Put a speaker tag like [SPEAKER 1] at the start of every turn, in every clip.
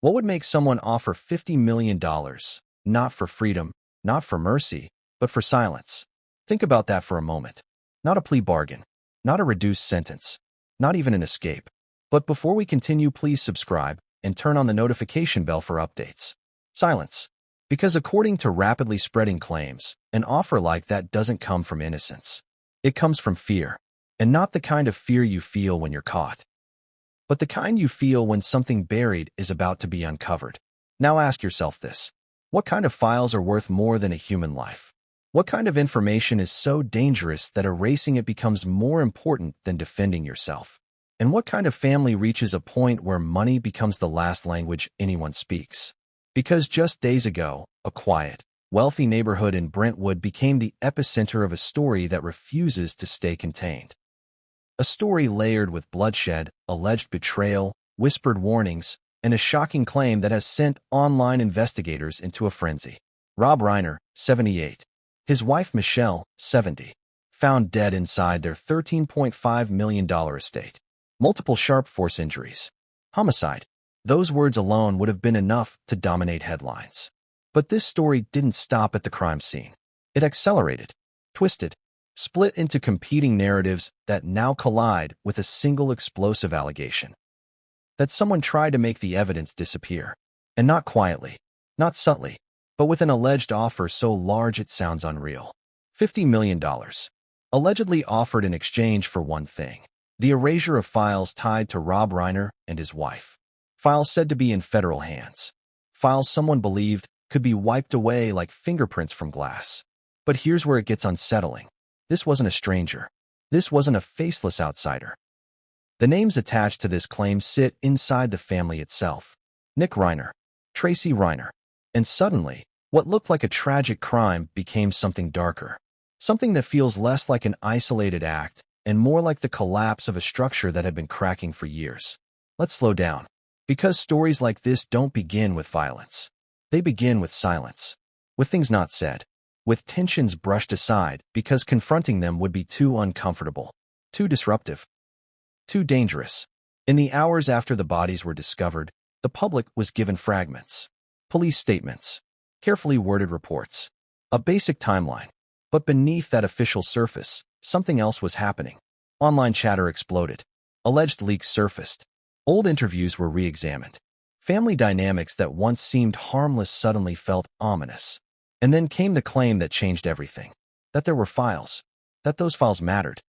[SPEAKER 1] What would make someone offer $50 million, not for freedom, not for mercy, but for silence? Think about that for a moment. Not a plea bargain, not a reduced sentence, not even an escape. But before we continue, please subscribe and turn on the notification bell for updates. Silence. Because according to rapidly spreading claims, an offer like that doesn't come from innocence. It comes from fear. And not the kind of fear you feel when you're caught, but the kind you feel when something buried is about to be uncovered. Now ask yourself this. What kind of files are worth more than a human life? What kind of information is so dangerous that erasing it becomes more important than defending yourself? And what kind of family reaches a point where money becomes the last language anyone speaks? Because just days ago, a quiet, wealthy neighborhood in Brentwood became the epicenter of a story that refuses to stay contained. A story layered with bloodshed, alleged betrayal, whispered warnings, and a shocking claim that has sent online investigators into a frenzy. Rob Reiner, 78. His wife Michelle, 70. Found dead inside their $13.5 million estate. Multiple sharp force injuries. Homicide. Those words alone would have been enough to dominate headlines. But this story didn't stop at the crime scene. It accelerated, twisted, split into competing narratives that now collide with a single explosive allegation. That someone tried to make the evidence disappear. And not quietly, not subtly, but with an alleged offer so large it sounds unreal. $50 million. Allegedly offered in exchange for one thing. The erasure of files tied to Rob Reiner and his wife. Files said to be in federal hands. Files someone believed could be wiped away like fingerprints from glass. But here's where it gets unsettling. This wasn't a stranger. This wasn't a faceless outsider. The names attached to this claim sit inside the family itself. Nick Reiner, Tracy Reiner. And suddenly, what looked like a tragic crime became something darker. Something that feels less like an isolated act and more like the collapse of a structure that had been cracking for years. Let's slow down. Because stories like this don't begin with violence. They begin with silence. With things not said. With tensions brushed aside because confronting them would be too uncomfortable, too disruptive, too dangerous. In the hours after the bodies were discovered, the public was given fragments, police statements, carefully worded reports, a basic timeline. But beneath that official surface, something else was happening. Online chatter exploded. Alleged leaks surfaced. Old interviews were re-examined. Family dynamics that once seemed harmless suddenly felt ominous. And then came the claim that changed everything. That there were files. That those files mattered.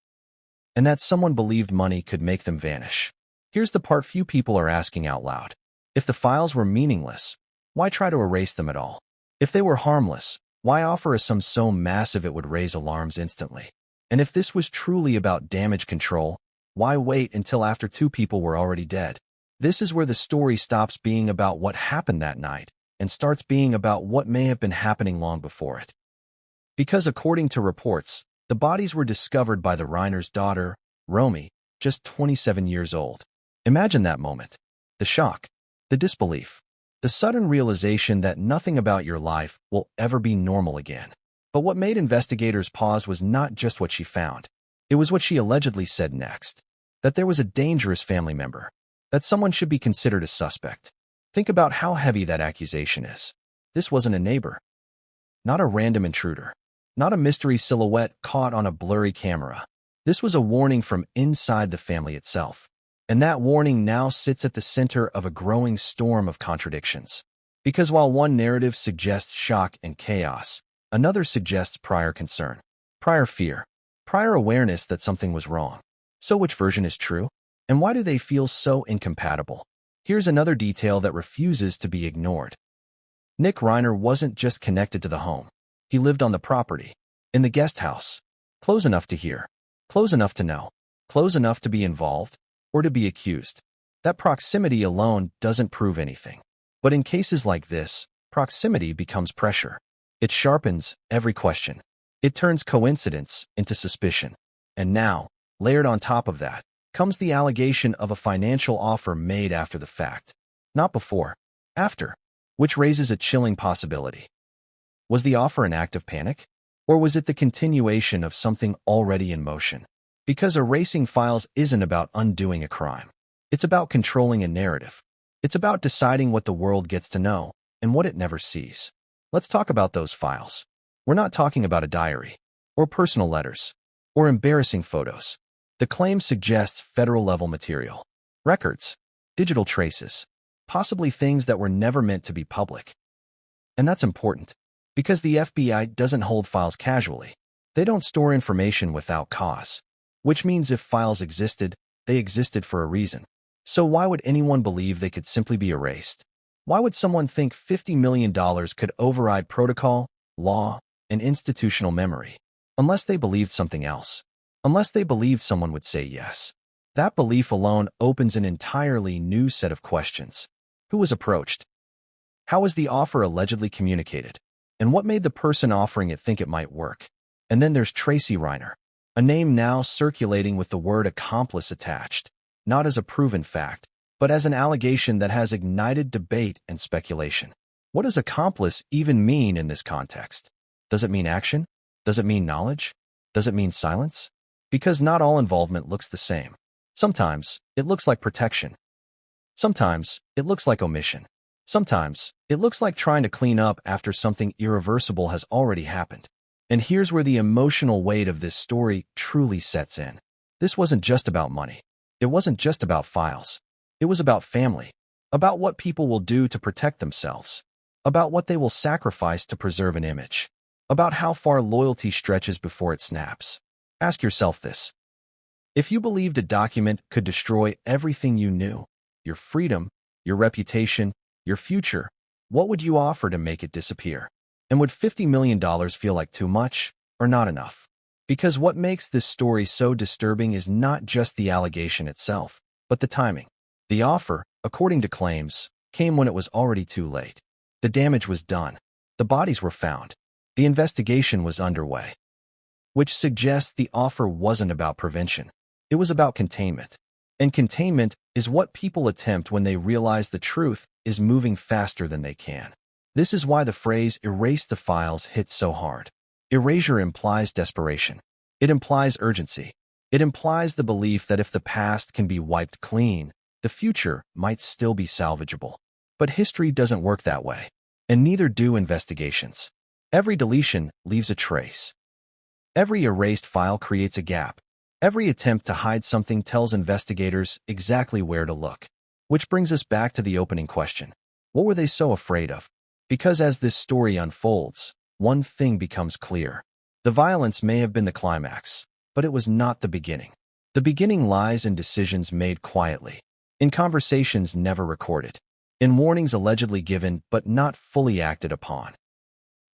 [SPEAKER 1] And that someone believed money could make them vanish. Here's the part few people are asking out loud. If the files were meaningless, why try to erase them at all? If they were harmless, why offer a sum so massive it would raise alarms instantly? And if this was truly about damage control, why wait until after two people were already dead? This is where the story stops being about what happened that night and starts being about what may have been happening long before it. Because according to reports, the bodies were discovered by the Reiner's daughter, Romy, just 27 years old. Imagine that moment. The shock, the disbelief, the sudden realization that nothing about your life will ever be normal again. But what made investigators pause was not just what she found. It was what she allegedly said next. That there was a dangerous family member. That someone should be considered a suspect. Think about how heavy that accusation is. This wasn't a neighbor. Not a random intruder. Not a mystery silhouette caught on a blurry camera. This was a warning from inside the family itself. And that warning now sits at the center of a growing storm of contradictions. Because while one narrative suggests shock and chaos, another suggests prior concern, prior fear, prior awareness that something was wrong. So which version is true? And why do they feel so incompatible? Here's another detail that refuses to be ignored. Nick Reiner wasn't just connected to the home. He lived on the property, in the guest house. Close enough to hear, close enough to know, close enough to be involved, or to be accused. That proximity alone doesn't prove anything. But in cases like this, proximity becomes pressure. It sharpens every question. It turns coincidence into suspicion. And now, layered on top of that, comes the allegation of a financial offer made after the fact. Not before, after, which raises a chilling possibility. Was the offer an act of panic? Or was it the continuation of something already in motion? Because erasing files isn't about undoing a crime. It's about controlling a narrative. It's about deciding what the world gets to know and what it never sees. Let's talk about those files. We're not talking about a diary, or personal letters, or embarrassing photos. The claim suggests federal-level material, records, digital traces, possibly things that were never meant to be public. And that's important, because the FBI doesn't hold files casually. They don't store information without cause, which means if files existed, they existed for a reason. So why would anyone believe they could simply be erased? Why would someone think $50 million could override protocol, law, and institutional memory? Unless they believed something else. Unless they believed someone would say yes. That belief alone opens an entirely new set of questions. Who was approached? How was the offer allegedly communicated? And what made the person offering it think it might work? And then there's Tracy Reiner, a name now circulating with the word accomplice attached, not as a proven fact, but as an allegation that has ignited debate and speculation. What does accomplice even mean in this context? Does it mean action? Does it mean knowledge? Does it mean silence? Because not all involvement looks the same. Sometimes it looks like protection. Sometimes it looks like omission. Sometimes it looks like trying to clean up after something irreversible has already happened. And here's where the emotional weight of this story truly sets in. This wasn't just about money. It wasn't just about files. It was about family, about what people will do to protect themselves, about what they will sacrifice to preserve an image, about how far loyalty stretches before it snaps. Ask yourself this. If you believed a document could destroy everything you knew, your freedom, your reputation, your future, what would you offer to make it disappear? And would $50 million feel like too much or not enough? Because what makes this story so disturbing is not just the allegation itself, but the timing. The offer, according to claims, came when it was already too late. The damage was done. The bodies were found. The investigation was underway. Which suggests the offer wasn't about prevention. It was about containment. And containment is what people attempt when they realize the truth is moving faster than they can. This is why the phrase "erase the files" hits so hard. Erasure implies desperation. It implies urgency. It implies the belief that if the past can be wiped clean, the future might still be salvageable. But history doesn't work that way, and neither do investigations. Every deletion leaves a trace. Every erased file creates a gap. Every attempt to hide something tells investigators exactly where to look. Which brings us back to the opening question. What were they so afraid of? Because as this story unfolds, one thing becomes clear. The violence may have been the climax, but it was not the beginning. The beginning lies in decisions made quietly, in conversations never recorded, in warnings allegedly given but not fully acted upon.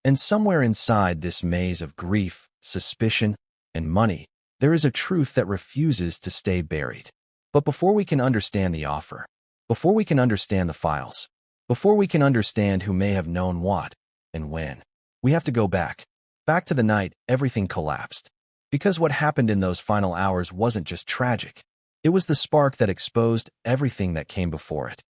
[SPEAKER 1] And somewhere inside this maze of grief, suspicion, and money, there is a truth that refuses to stay buried. But before we can understand the offer, before we can understand the files, before we can understand who may have known what and when, we have to go back to the night everything collapsed. Because what happened in those final hours wasn't just tragic. It was the spark that exposed everything that came before it.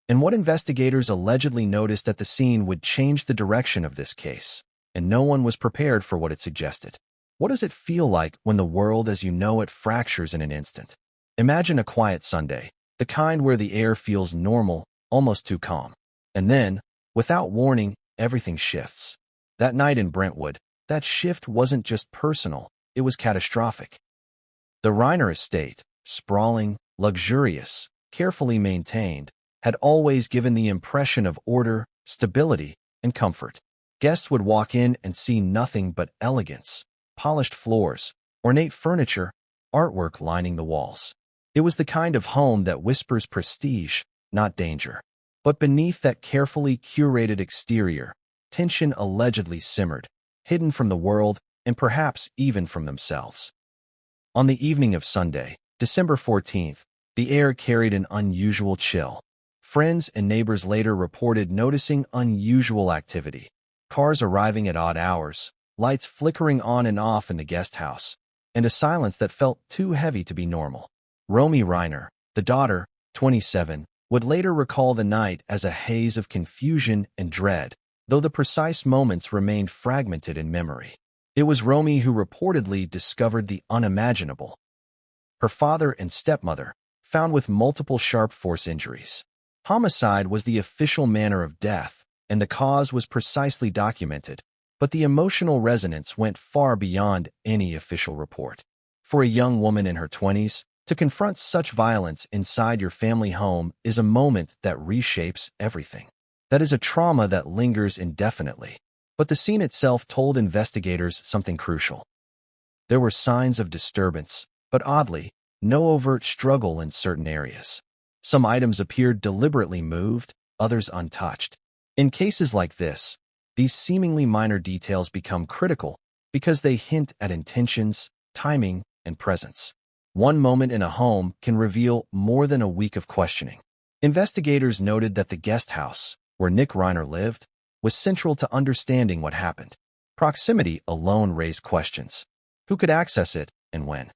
[SPEAKER 1] And what investigators allegedly noticed at the scene would change the direction of this case, and no one was prepared for what it suggested. What does it feel like when the world as you know it fractures in an instant? Imagine a quiet Sunday, the kind where the air feels normal, almost too calm. And then, without warning, everything shifts. That night in Brentwood, that shift wasn't just personal, it was catastrophic. The Reiner estate, sprawling, luxurious, carefully maintained, had always given the impression of order, stability, and comfort. Guests would walk in and see nothing but elegance, polished floors, ornate furniture, artwork lining the walls. It was the kind of home that whispers prestige, not danger. But beneath that carefully curated exterior, tension allegedly simmered, hidden from the world and perhaps even from themselves. On the evening of Sunday, December 14th, the air carried an unusual chill. Friends and neighbors later reported noticing unusual activity. Cars arriving at odd hours, lights flickering on and off in the guest house, and a silence that felt too heavy to be normal. Romy Reiner, the daughter, 27, would later recall the night as a haze of confusion and dread, though the precise moments remained fragmented in memory. It was Romy who reportedly discovered the unimaginable. Her father and stepmother, found with multiple sharp force injuries. Homicide was the official manner of death, and the cause was precisely documented, but the emotional resonance went far beyond any official report. For a young woman in her 20s, to confront such violence inside your family home is a moment that reshapes everything. That is a trauma that lingers indefinitely. But the scene itself told investigators something crucial. There were signs of disturbance, but oddly, no overt struggle in certain areas. Some items appeared deliberately moved, others untouched. In cases like this, these seemingly minor details become critical because they hint at intentions, timing, and presence. One moment in a home can reveal more than a week of questioning. Investigators noted that the guest house, where Nick Reiner lived, was central to understanding what happened. Proximity alone raised questions. Who could access it, and when?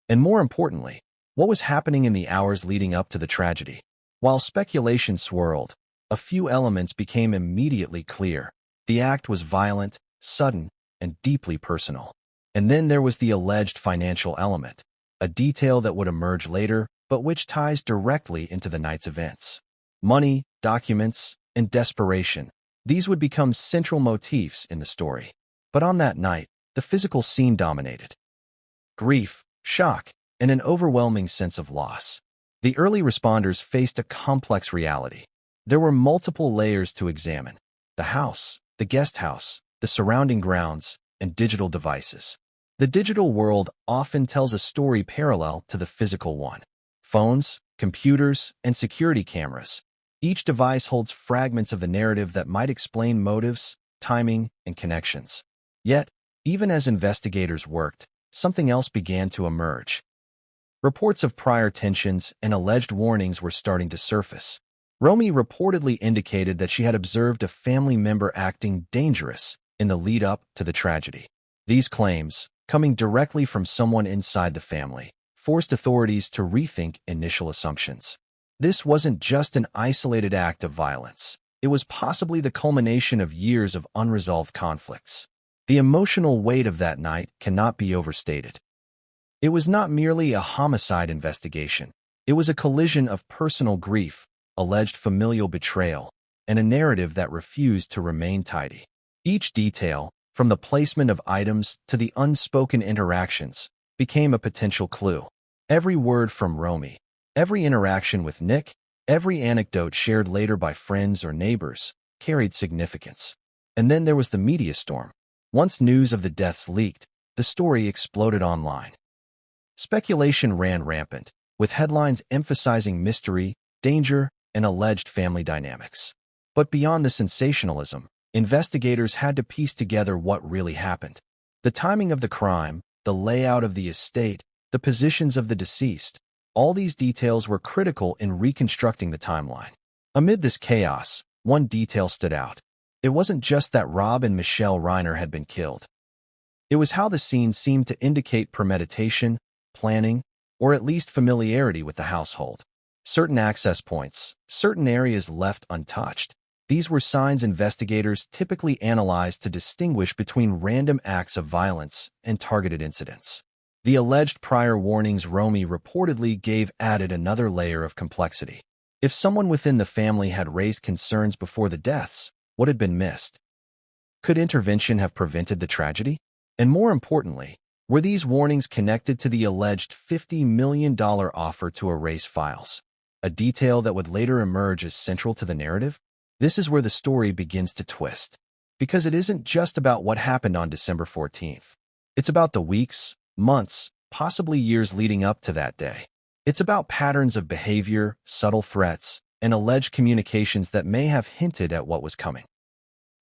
[SPEAKER 1] And more importantly, what was happening in the hours leading up to the tragedy? While speculation swirled, a few elements became immediately clear. The act was violent, sudden, and deeply personal. And then there was the alleged financial element, a detail that would emerge later, but which ties directly into the night's events. Money, documents, and desperation. These would become central motifs in the story. But on that night, the physical scene dominated. Grief, shock, and an overwhelming sense of loss. The early responders faced a complex reality. There were multiple layers to examine: the house, the guest house, the surrounding grounds, and digital devices. The digital world often tells a story parallel to the physical one. Phones, computers, and security cameras. Each device holds fragments of the narrative that might explain motives, timing, and connections. Yet, even as investigators worked, something else began to emerge. Reports of prior tensions and alleged warnings were starting to surface. Romy reportedly indicated that she had observed a family member acting dangerous in the lead-up to the tragedy. These claims, coming directly from someone inside the family, forced authorities to rethink initial assumptions. This wasn't just an isolated act of violence. It was possibly the culmination of years of unresolved conflicts. The emotional weight of that night cannot be overstated. It was not merely a homicide investigation. It was a collision of personal grief, alleged familial betrayal, and a narrative that refused to remain tidy. Each detail, from the placement of items to the unspoken interactions, became a potential clue. Every word from Romy, every interaction with Nick, every anecdote shared later by friends or neighbors, carried significance. And then there was the media storm. Once news of the deaths leaked, the story exploded online. Speculation ran rampant, with headlines emphasizing mystery, danger, and alleged family dynamics. But beyond the sensationalism, investigators had to piece together what really happened. The timing of the crime, the layout of the estate, the positions of the deceased, all these details were critical in reconstructing the timeline. Amid this chaos, one detail stood out. It wasn't just that Rob and Michelle Reiner had been killed. It was how the scene seemed to indicate premeditation, planning, or at least familiarity with the household. Certain access points, certain areas left untouched. These were signs investigators typically analyzed to distinguish between random acts of violence and targeted incidents. The alleged prior warnings Romy reportedly gave added another layer of complexity. If someone within the family had raised concerns before the deaths, what had been missed? Could intervention have prevented the tragedy? And more importantly, were these warnings connected to the alleged $50 million offer to erase files, a detail that would later emerge as central to the narrative? This is where the story begins to twist, because it isn't just about what happened on December 14th. It's about the weeks, months, possibly years leading up to that day. It's about patterns of behavior, subtle threats, and alleged communications that may have hinted at what was coming.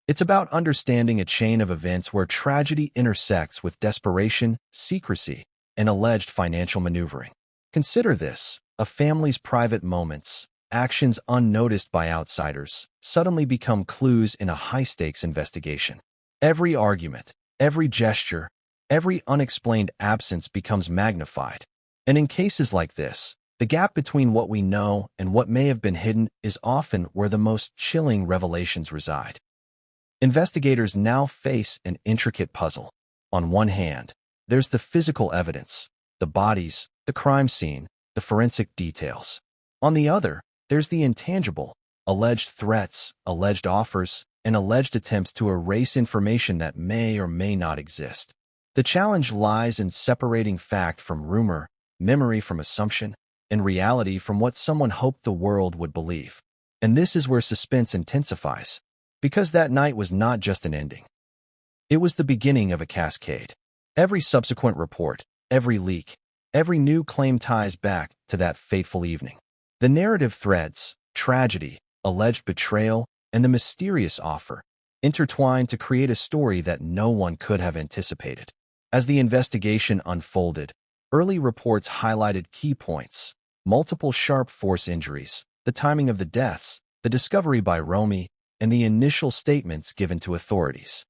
[SPEAKER 1] It's about understanding a chain of events where tragedy intersects with desperation, secrecy, and alleged financial maneuvering. Consider this: a family's private moments, actions unnoticed by outsiders, suddenly become clues in a high-stakes investigation. Every argument, every gesture, every unexplained absence becomes magnified. And in cases like this, the gap between what we know and what may have been hidden is often where the most chilling revelations reside. Investigators now face an intricate puzzle. On one hand, there's the physical evidence, the bodies, the crime scene, the forensic details. On the other, there's the intangible, alleged threats, alleged offers, and alleged attempts to erase information that may or may not exist. The challenge lies in separating fact from rumor, memory from assumption, and reality from what someone hoped the world would believe. And this is where suspense intensifies, because that night was not just an ending. It was the beginning of a cascade. Every subsequent report, every leak, every new claim ties back to that fateful evening. The narrative threads, tragedy, alleged betrayal, and the mysterious offer intertwined to create a story that no one could have anticipated. As the investigation unfolded, early reports highlighted key points: multiple sharp force injuries, the timing of the deaths, the discovery by Romy, and the initial statements given to authorities.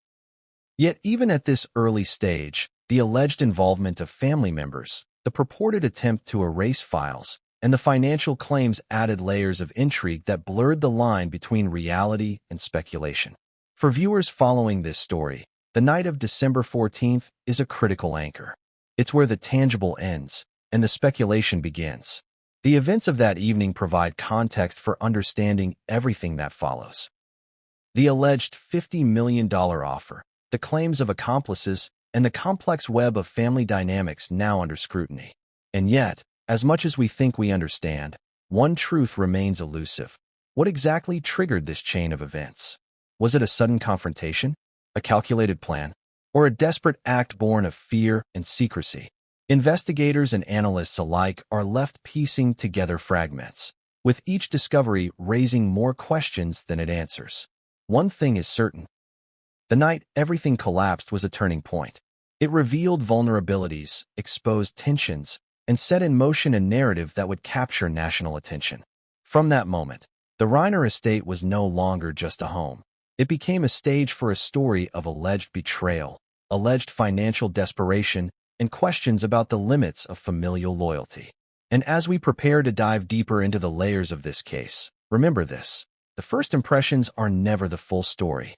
[SPEAKER 1] Yet even at this early stage, the alleged involvement of family members, the purported attempt to erase files, and the financial claims added layers of intrigue that blurred the line between reality and speculation. For viewers following this story, the night of December 14th is a critical anchor. It's where the tangible ends and the speculation begins. The events of that evening provide context for understanding everything that follows. The alleged $50 million offer, the claims of accomplices, and the complex web of family dynamics now under scrutiny. And yet, as much as we think we understand, one truth remains elusive. What exactly triggered this chain of events? Was it a sudden confrontation, a calculated plan, or a desperate act born of fear and secrecy? Investigators and analysts alike are left piecing together fragments, with each discovery raising more questions than it answers. One thing is certain. The night everything collapsed was a turning point. It revealed vulnerabilities, exposed tensions, and set in motion a narrative that would capture national attention. From that moment, the Reiner estate was no longer just a home. It became a stage for a story of alleged betrayal, alleged financial desperation, and questions about the limits of familial loyalty. And as we prepare to dive deeper into the layers of this case, remember this: the first impressions are never the full story.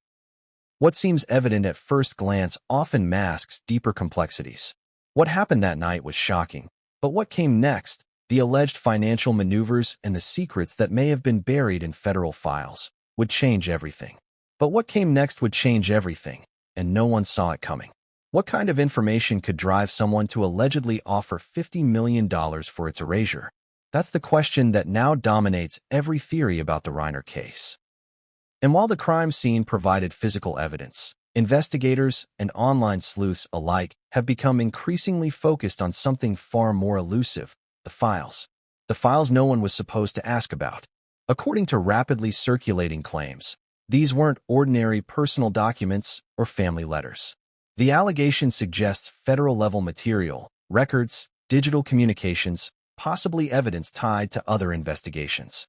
[SPEAKER 1] What seems evident at first glance often masks deeper complexities. What happened that night was shocking, but what came next, the alleged financial maneuvers and the secrets that may have been buried in federal files, would change everything. But what came next would change everything, and no one saw it coming. What kind of information could drive someone to allegedly offer $50 million for its erasure? That's the question that now dominates every theory about the Reiner case. And while the crime scene provided physical evidence, investigators and online sleuths alike have become increasingly focused on something far more elusive: the files. The files no one was supposed to ask about. According to rapidly circulating claims, these weren't ordinary personal documents or family letters. The allegation suggests federal-level material, records, digital communications, possibly evidence tied to other investigations.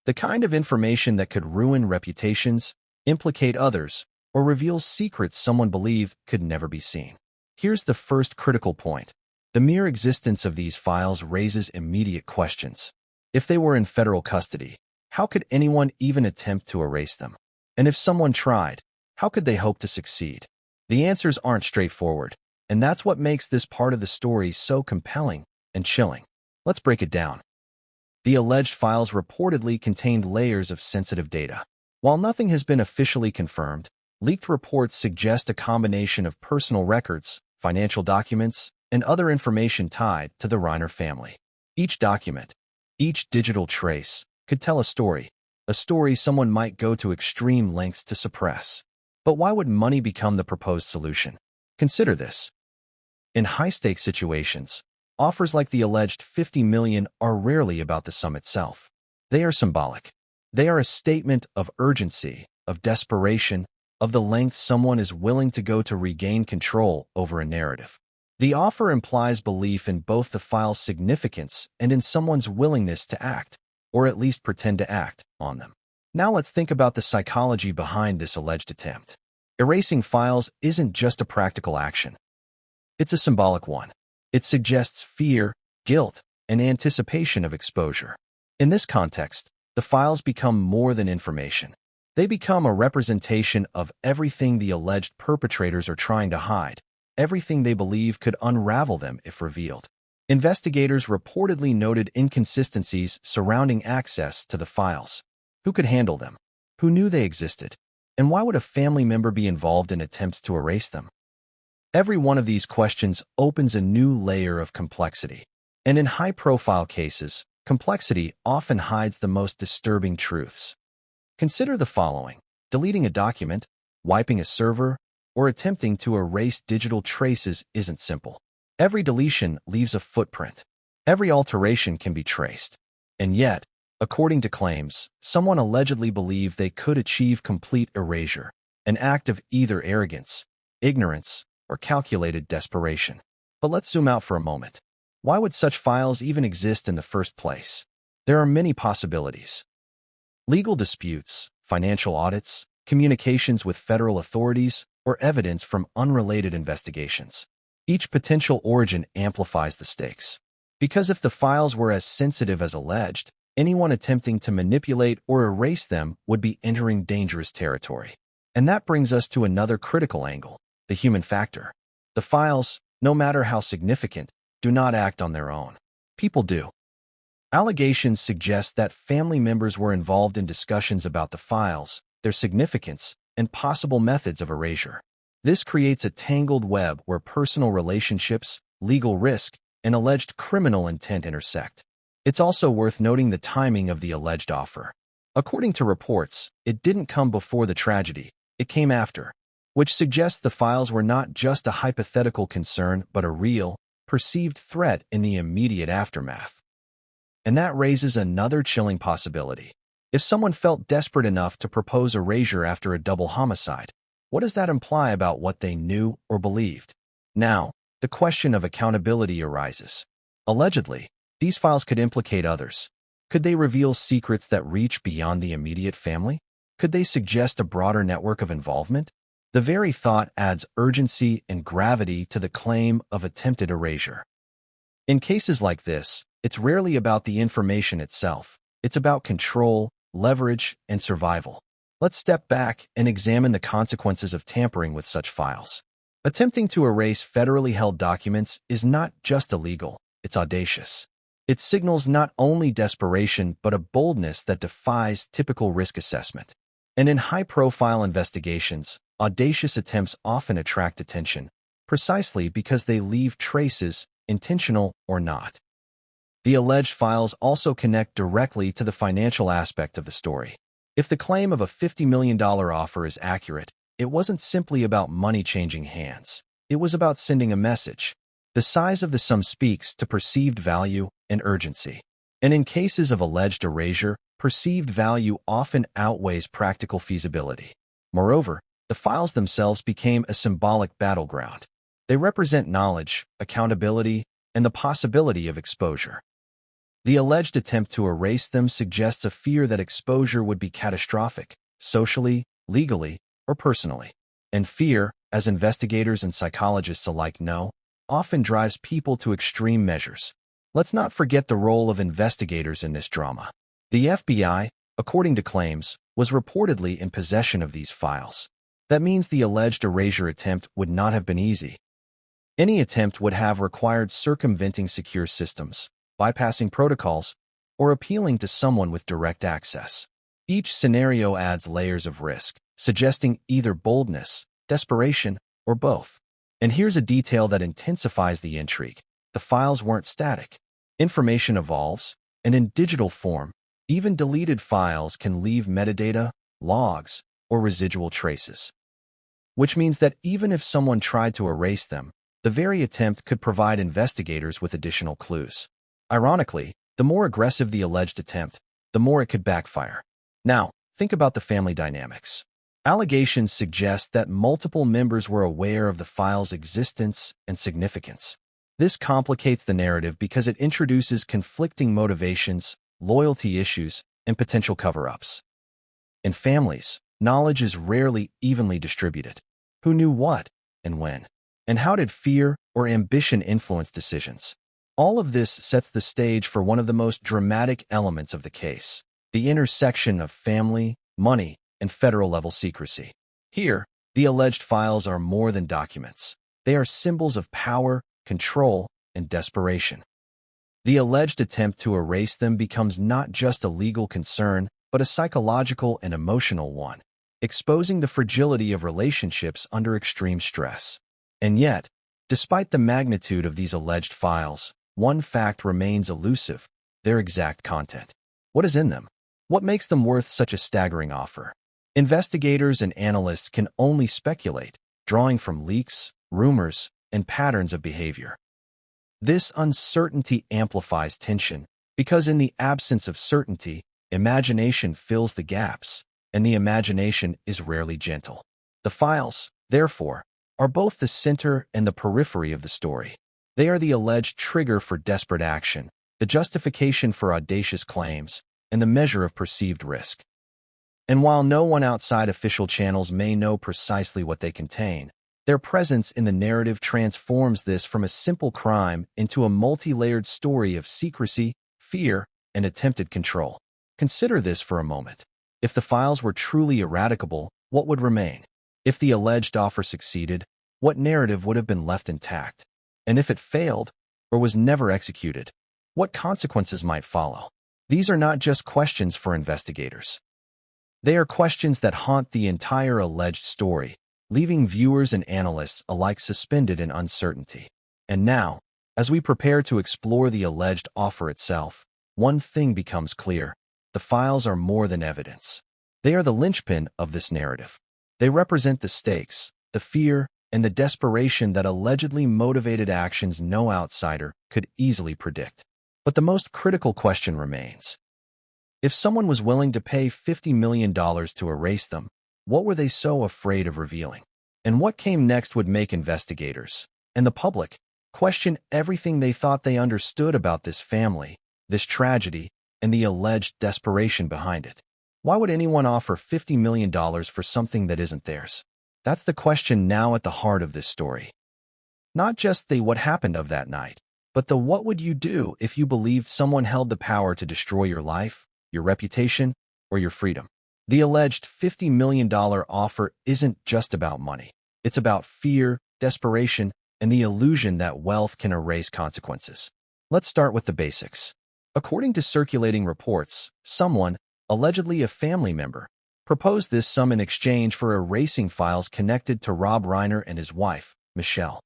[SPEAKER 1] The kind of information that could ruin reputations, implicate others, or reveal secrets someone believed could never be seen. Here's the first critical point. The mere existence of these files raises immediate questions. If they were in federal custody, how could anyone even attempt to erase them? And if someone tried, how could they hope to succeed? The answers aren't straightforward, and that's what makes this part of the story so compelling and chilling. Let's break it down. The alleged files reportedly contained layers of sensitive data. While nothing has been officially confirmed, leaked reports suggest a combination of personal records, financial documents, and other information tied to the Reiner family. Each document, each digital trace, could tell a story someone might go to extreme lengths to suppress. But why would money become the proposed solution? Consider this. In high-stakes situations, offers like the alleged $50 million are rarely about the sum itself. They are symbolic. They are a statement of urgency, of desperation, of the lengths someone is willing to go to regain control over a narrative. The offer implies belief in both the file's significance and in someone's willingness to act, or at least pretend to act, on them. Now let's think about the psychology behind this alleged attempt. Erasing files isn't just a practical action. It's a symbolic one. It suggests fear, guilt, and anticipation of exposure. In this context, the files become more than information. They become a representation of everything the alleged perpetrators are trying to hide, everything they believe could unravel them if revealed. Investigators reportedly noted inconsistencies surrounding access to the files. Who could handle them? Who knew they existed? And why would a family member be involved in attempts to erase them? Every one of these questions opens a new layer of complexity. And in high-profile cases, complexity often hides the most disturbing truths. Consider the following: deleting a document, wiping a server, or attempting to erase digital traces isn't simple. Every deletion leaves a footprint. Every alteration can be traced. And yet, according to claims, someone allegedly believed they could achieve complete erasure, an act of either arrogance, ignorance, or calculated desperation. But let's zoom out for a moment. Why would such files even exist in the first place? There are many possibilities. Legal disputes, financial audits, communications with federal authorities, or evidence from unrelated investigations. Each potential origin amplifies the stakes. Because if the files were as sensitive as alleged, anyone attempting to manipulate or erase them would be entering dangerous territory. And that brings us to another critical angle: the human factor. The files, no matter how significant, do not act on their own. People do. Allegations suggest that family members were involved in discussions about the files, their significance, and possible methods of erasure. This creates a tangled web where personal relationships, legal risk, and alleged criminal intent intersect. It's also worth noting the timing of the alleged offer. According to reports, it didn't come before the tragedy, it came after, which suggests the files were not just a hypothetical concern but a real, perceived threat in the immediate aftermath. And that raises another chilling possibility. If someone felt desperate enough to propose erasure after a double homicide, what does that imply about what they knew or believed? Now, the question of accountability arises. Allegedly, these files could implicate others. Could they reveal secrets that reach beyond the immediate family? Could they suggest a broader network of involvement? The very thought adds urgency and gravity to the claim of attempted erasure. In cases like this, it's rarely about the information itself. It's about control, leverage, and survival. Let's step back and examine the consequences of tampering with such files. Attempting to erase federally held documents is not just illegal, it's audacious. It signals not only desperation but a boldness that defies typical risk assessment. And in high-profile investigations, audacious attempts often attract attention, precisely because they leave traces, intentional or not. The alleged files also connect directly to the financial aspect of the story. If the claim of a $50 million offer is accurate, it wasn't simply about money changing hands. It was about sending a message. The size of the sum speaks to perceived value and urgency. And in cases of alleged erasure, perceived value often outweighs practical feasibility. Moreover, the files themselves became a symbolic battleground. They represent knowledge, accountability, and the possibility of exposure. The alleged attempt to erase them suggests a fear that exposure would be catastrophic, socially, legally, or personally. And fear, as investigators and psychologists alike know, often drives people to extreme measures. Let's not forget the role of investigators in this drama. The FBI, according to claims, was reportedly in possession of these files. That means the alleged erasure attempt would not have been easy. Any attempt would have required circumventing secure systems, bypassing protocols, or appealing to someone with direct access. Each scenario adds layers of risk, suggesting either boldness, desperation, or both. And here's a detail that intensifies the intrigue. The files weren't static. Information evolves, and in digital form, even deleted files can leave metadata, logs, or residual traces. Which means that even if someone tried to erase them, the very attempt could provide investigators with additional clues. Ironically, the more aggressive the alleged attempt, the more it could backfire. Now, think about the family dynamics. Allegations suggest that multiple members were aware of the file's existence and significance. This complicates the narrative because it introduces conflicting motivations, loyalty issues, and potential cover-ups. In families, knowledge is rarely evenly distributed. Who knew what and when? And how did fear or ambition influence decisions? All of this sets the stage for one of the most dramatic elements of the case: the intersection of family, money, and federal-level secrecy. Here, the alleged files are more than documents. They are symbols of power, control, and desperation. The alleged attempt to erase them becomes not just a legal concern, but a psychological and emotional one, exposing the fragility of relationships under extreme stress. And yet, despite the magnitude of these alleged files, one fact remains elusive: their exact content. What is in them? What makes them worth such a staggering offer? Investigators and analysts can only speculate, drawing from leaks, rumors, and patterns of behavior. This uncertainty amplifies tension, because in the absence of certainty, imagination fills the gaps, and the imagination is rarely gentle. The files, therefore, are both the center and the periphery of the story. They are the alleged trigger for desperate action, the justification for audacious claims, and the measure of perceived risk. And while no one outside official channels may know precisely what they contain, their presence in the narrative transforms this from a simple crime into a multi-layered story of secrecy, fear, and attempted control. Consider this for a moment. If the files were truly eradicable, what would remain? If the alleged offer succeeded, what narrative would have been left intact? And if it failed, or was never executed, what consequences might follow? These are not just questions for investigators. They are questions that haunt the entire alleged story, leaving viewers and analysts alike suspended in uncertainty. And now, as we prepare to explore the alleged offer itself, one thing becomes clear: the files are more than evidence. They are the linchpin of this narrative. They represent the stakes, the fear, and the desperation that allegedly motivated actions no outsider could easily predict. But the most critical question remains. If someone was willing to pay $50 million to erase them, what were they so afraid of revealing? And what came next would make investigators, and the public, question everything they thought they understood about this family, this tragedy, and the alleged desperation behind it. Why would anyone offer $50 million for something that isn't theirs? That's the question now at the heart of this story. Not just the what happened of that night, but the what would you do if you believed someone held the power to destroy your life, your reputation, or your freedom. The alleged $50 million offer isn't just about money. It's about fear, desperation, and the illusion that wealth can erase consequences. Let's start with the basics. According to circulating reports, someone, allegedly a family member, proposed this sum in exchange for erasing files connected to Rob Reiner and his wife, Michelle.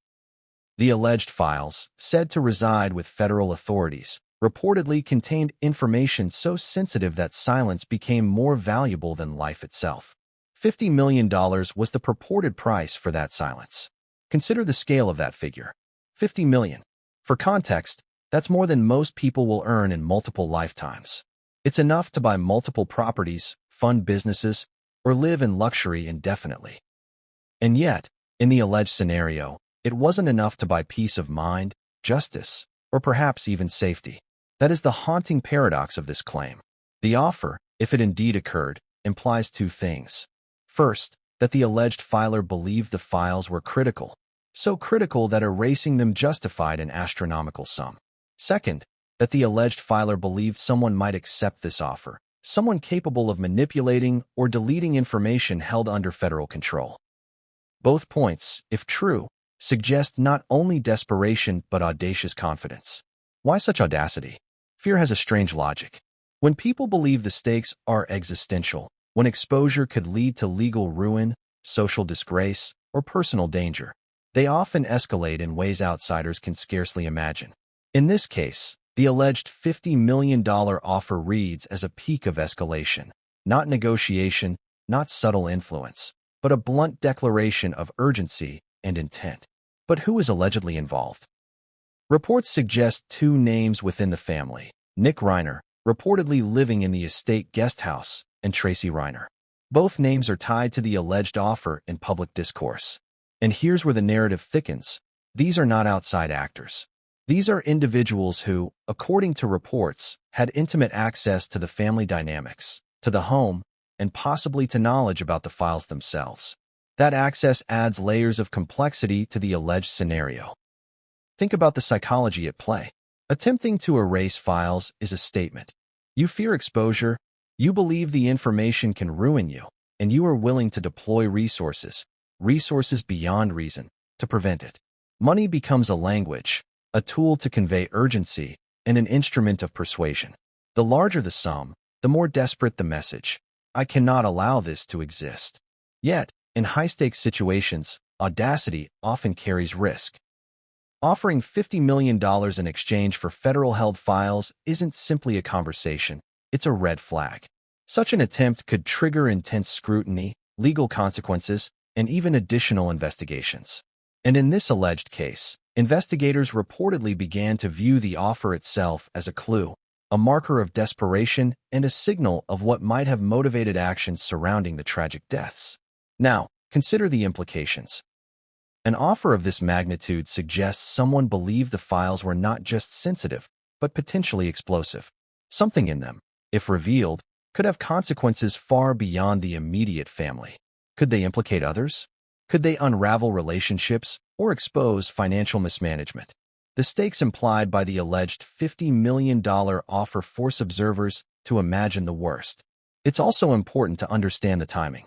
[SPEAKER 1] The alleged files, said to reside with federal authorities, reportedly contained information so sensitive that silence became more valuable than life itself. $50 million was the purported price for that silence. Consider the scale of that figure. $50 million. For context, that's more than most people will earn in multiple lifetimes. It's enough to buy multiple properties, fund businesses, or live in luxury indefinitely. And yet, in the alleged scenario, it wasn't enough to buy peace of mind, justice, or perhaps even safety. That is the haunting paradox of this claim. The offer, if it indeed occurred, implies two things. First, that the alleged filer believed the files were critical, so critical that erasing them justified an astronomical sum. Second, that the alleged filer believed someone might accept this offer, someone capable of manipulating or deleting information held under federal control. Both points, if true, suggest not only desperation but audacious confidence. Why such audacity? Fear has a strange logic. When people believe the stakes are existential, when exposure could lead to legal ruin, social disgrace, or personal danger, they often escalate in ways outsiders can scarcely imagine. In this case, the alleged $50 million offer reads as a peak of escalation, not negotiation, not subtle influence, but a blunt declaration of urgency and intent. But who is allegedly involved? Reports suggest two names within the family: Nick Reiner, reportedly living in the estate guest house, and Tracy Reiner. Both names are tied to the alleged offer in public discourse. And here's where the narrative thickens. These are not outside actors. These are individuals who, according to reports, had intimate access to the family dynamics, to the home, and possibly to knowledge about the files themselves. That access adds layers of complexity to the alleged scenario. Think about the psychology at play. Attempting to erase files is a statement. You fear exposure, you believe the information can ruin you, and you are willing to deploy resources beyond reason, to prevent it. Money becomes a language, a tool to convey urgency, and an instrument of persuasion. The larger the sum, the more desperate the message. I cannot allow this to exist. Yet, in high-stakes situations, audacity often carries risk. Offering $50 million in exchange for federal-held files isn't simply a conversation, it's a red flag. Such an attempt could trigger intense scrutiny, legal consequences, and even additional investigations. And in this alleged case, investigators reportedly began to view the offer itself as a clue, a marker of desperation and a signal of what might have motivated actions surrounding the tragic deaths. Now, consider the implications. An offer of this magnitude suggests someone believed the files were not just sensitive, but potentially explosive. Something in them, if revealed, could have consequences far beyond the immediate family. Could they implicate others? Could they unravel relationships or expose financial mismanagement? The stakes implied by the alleged $50 million offer force observers to imagine the worst. It's also important to understand the timing.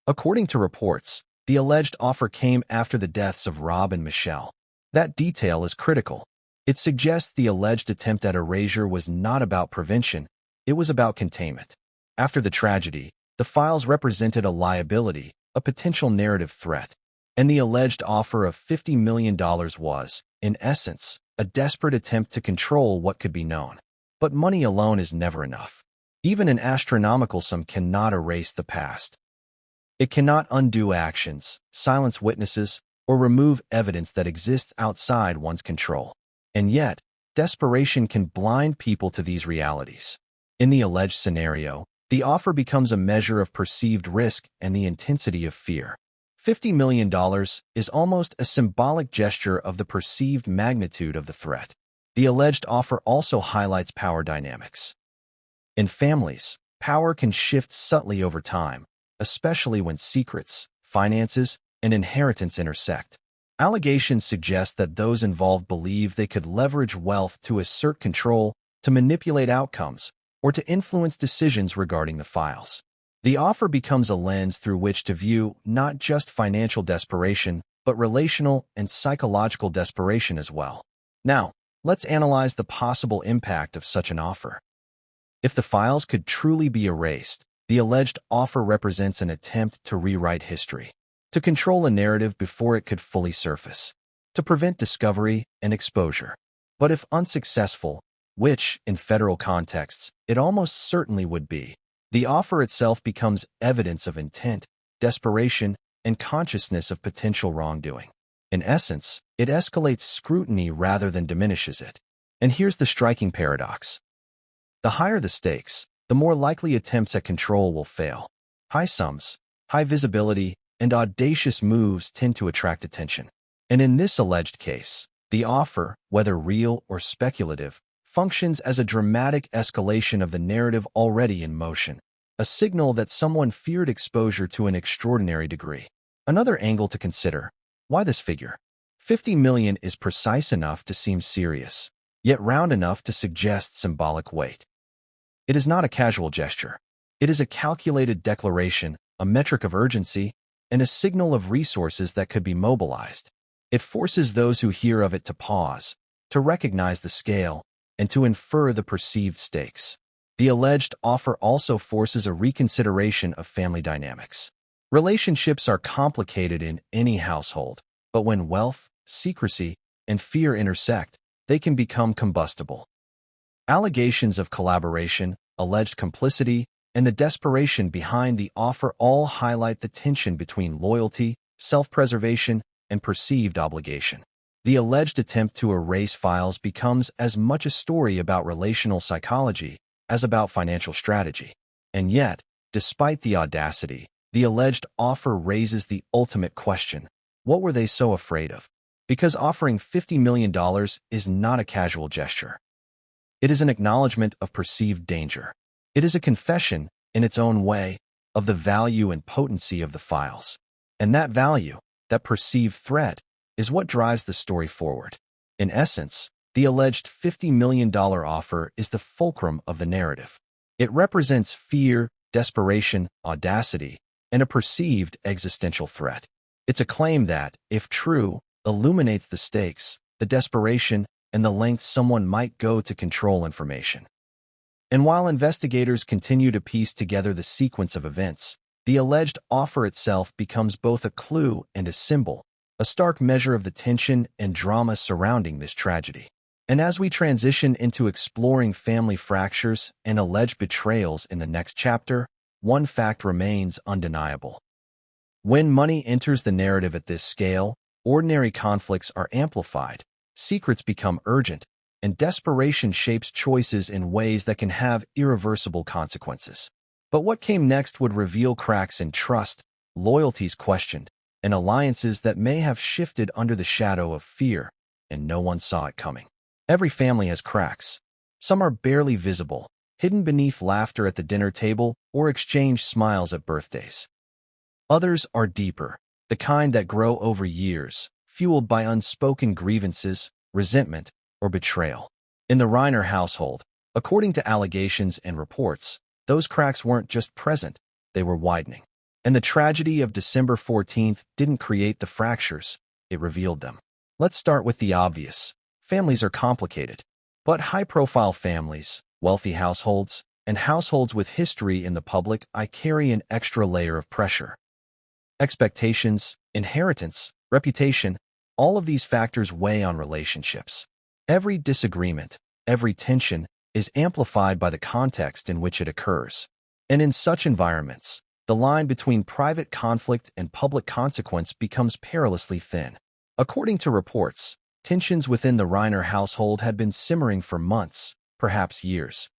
[SPEAKER 1] According to reports, the alleged offer came after the deaths of Rob and Michelle. That detail is critical. It suggests the alleged attempt at erasure was not about prevention, it was about containment. After the tragedy, the files represented a liability, a potential narrative threat, and the alleged offer of $50 million was, in essence, a desperate attempt to control what could be known. But money alone is never enough. Even an astronomical sum cannot erase the past. It cannot undo actions, silence witnesses, or remove evidence that exists outside one's control. And yet, desperation can blind people to these realities. In the alleged scenario, the offer becomes a measure of perceived risk and the intensity of fear. $50 million is almost a symbolic gesture of the perceived magnitude of the threat. The alleged offer also highlights power dynamics. In families, power can shift subtly over time, especially when secrets, finances, and inheritance intersect. Allegations suggest that those involved believe they could leverage wealth to assert control, to manipulate outcomes, or to influence decisions regarding the files. The offer becomes a lens through which to view not just financial desperation, but relational and psychological desperation as well. Now, let's analyze the possible impact of such an offer. If the files could truly be erased, the alleged offer represents an attempt to rewrite history, to control a narrative before it could fully surface, to prevent discovery and exposure. But if unsuccessful, which, in federal contexts, it almost certainly would be, the offer itself becomes evidence of intent, desperation, and consciousness of potential wrongdoing. In essence, it escalates scrutiny rather than diminishes it. And here's the striking paradox. The higher the stakes, the more likely attempts at control will fail. High sums, high visibility, and audacious moves tend to attract attention. And in this alleged case, the offer, whether real or speculative, functions as a dramatic escalation of the narrative already in motion, a signal that someone feared exposure to an extraordinary degree. Another angle to consider: why this figure? 50 million is precise enough to seem serious, yet round enough to suggest symbolic weight. It is not a casual gesture. It is a calculated declaration, a metric of urgency, and a signal of resources that could be mobilized. It forces those who hear of it to pause, to recognize the scale, and to infer the perceived stakes. The alleged offer also forces a reconsideration of family dynamics. Relationships are complicated in any household, but when wealth, secrecy, and fear intersect, they can become combustible. Allegations of collaboration, alleged complicity, and the desperation behind the offer all highlight the tension between loyalty, self-preservation, and perceived obligation. The alleged attempt to erase files becomes as much a story about relational psychology as about financial strategy. And yet, despite the audacity, the alleged offer raises the ultimate question: what were they so afraid of? Because offering $50 million is not a casual gesture. It is an acknowledgement of perceived danger. It is a confession, in its own way, of the value and potency of the files. And that value, that perceived threat, is what drives the story forward. In essence, the alleged $50 million offer is the fulcrum of the narrative. It represents fear, desperation, audacity, and a perceived existential threat. It's a claim that, if true, illuminates the stakes, the desperation, and the lengths someone might go to control information. And while investigators continue to piece together the sequence of events, the alleged offer itself becomes both a clue and a symbol, a stark measure of the tension and drama surrounding this tragedy. And as we transition into exploring family fractures and alleged betrayals in the next chapter, one fact remains undeniable. When money enters the narrative at this scale, ordinary conflicts are amplified, secrets become urgent, and desperation shapes choices in ways that can have irreversible consequences. But what came next would reveal cracks in trust, loyalties questioned, and alliances that may have shifted under the shadow of fear, and no one saw it coming. Every family has cracks. Some are barely visible, hidden beneath laughter at the dinner table or exchanged smiles at birthdays. Others are deeper, the kind that grow over years, fueled by unspoken grievances, resentment, or betrayal. In the Reiner household, according to allegations and reports, those cracks weren't just present, they were widening. And the tragedy of December 14th didn't create the fractures, it revealed them. Let's start with the obvious. Families are complicated, but high-profile families, wealthy households, and households with history in the public eye carry an extra layer of pressure. Expectations, inheritance, reputation, all of these factors weigh on relationships. Every disagreement, every tension is amplified by the context in which it occurs. And in such environments, the line between private conflict and public consequence becomes perilously thin. According to reports, tensions within the Reiner household had been simmering for months, perhaps years.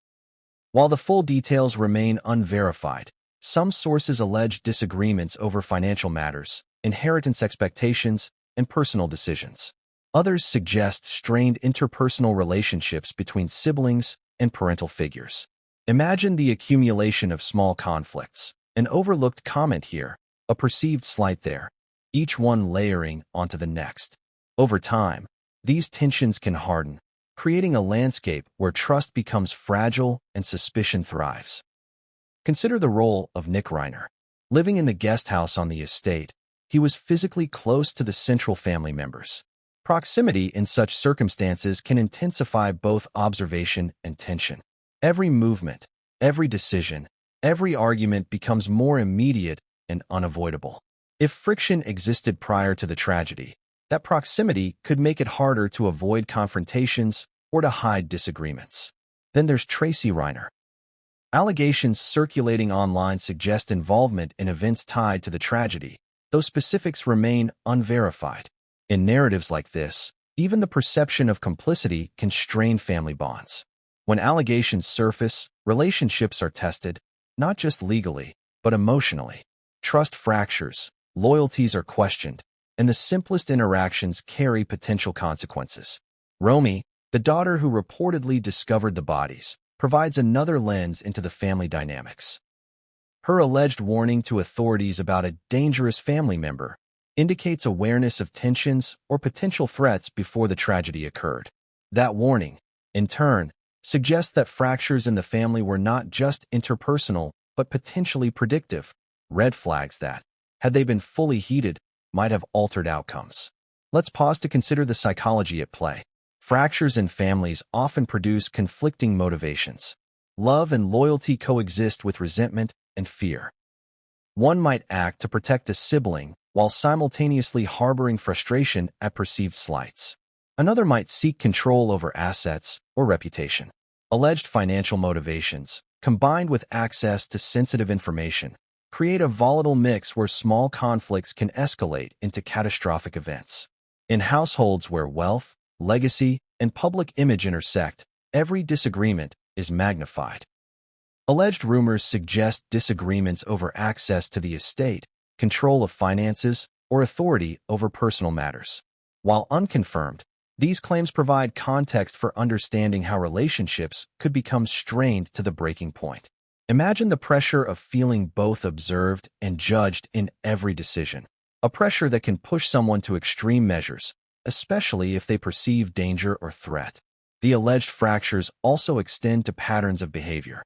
[SPEAKER 1] While the full details remain unverified, some sources allege disagreements over financial matters, inheritance expectations, and personal decisions. Others suggest strained interpersonal relationships between siblings and parental figures. Imagine the accumulation of small conflicts, an overlooked comment here, a perceived slight there, each one layering onto the next. Over time, these tensions can harden, creating a landscape where trust becomes fragile and suspicion thrives. Consider the role of Nick Reiner. Living in the guest house on the estate, he was physically close to the central family members. Proximity in such circumstances can intensify both observation and tension. Every movement, every decision, every argument becomes more immediate and unavoidable. If friction existed prior to the tragedy, that proximity could make it harder to avoid confrontations or to hide disagreements. Then there's Tracy Reiner. Allegations circulating online suggest involvement in events tied to the tragedy, though specifics remain unverified. In narratives like this, even the perception of complicity can strain family bonds. When allegations surface, relationships are tested, not just legally, but emotionally. Trust fractures, loyalties are questioned, and the simplest interactions carry potential consequences. Romy, the daughter who reportedly discovered the bodies, provides another lens into the family dynamics. Her alleged warning to authorities about a dangerous family member indicates awareness of tensions or potential threats before the tragedy occurred. That warning, in turn, suggests that fractures in the family were not just interpersonal, but potentially predictive, red flags that, had they been fully heeded, might have altered outcomes. Let's pause to consider the psychology at play. Fractures in families often produce conflicting motivations. Love and loyalty coexist with resentment and fear. One might act to protect a sibling while simultaneously harboring frustration at perceived slights. Another might seek control over assets or reputation. Alleged financial motivations, combined with access to sensitive information, create a volatile mix where small conflicts can escalate into catastrophic events. In households where wealth, legacy, and public image intersect, every disagreement is magnified. Alleged rumors suggest disagreements over access to the estate, control of finances, or authority over personal matters. While unconfirmed, these claims provide context for understanding how relationships could become strained to the breaking point. Imagine the pressure of feeling both observed and judged in every decision, a pressure that can push someone to extreme measures, especially if they perceive danger or threat. The alleged fractures also extend to patterns of behavior.